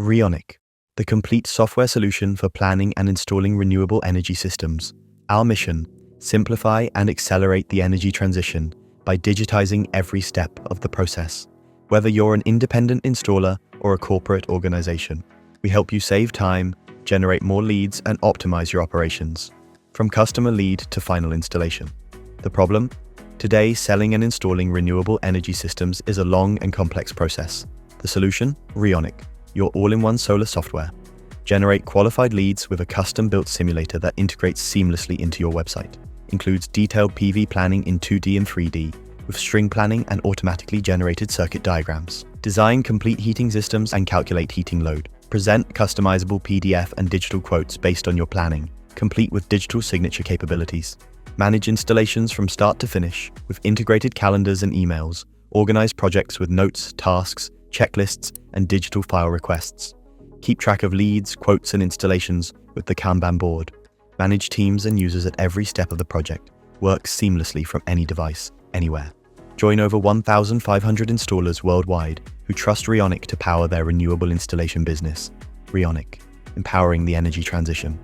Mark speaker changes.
Speaker 1: Reonic, the complete software solution for planning and installing renewable energy systems. Our mission: simplify and accelerate the energy transition by digitizing every step of the process. Whether you're an independent installer or a corporate organization, we help you save time, generate more leads, and optimize your operations, from customer lead to final installation. The problem? Today, selling and installing renewable energy systems is a long and complex process. The solution? Rionic, your all-in-one solar software. Generate qualified leads with a custom-built simulator that integrates seamlessly into your website. Includes detailed PV planning in 2D and 3D, with string planning and automatically generated circuit diagrams. Design complete heating systems and calculate heating load. Present customizable PDF and digital quotes based on your planning, complete with digital signature capabilities. Manage installations from start to finish, with integrated calendars and emails. Organize projects with notes, tasks, checklists, and digital file requests. Keep track of leads, quotes, and installations with the Kanban board. Manage teams and users at every step of the project. Work seamlessly from any device, anywhere. Join over 1,500 installers worldwide who trust Reonic to power their renewable installation business. Reonic, empowering the energy transition.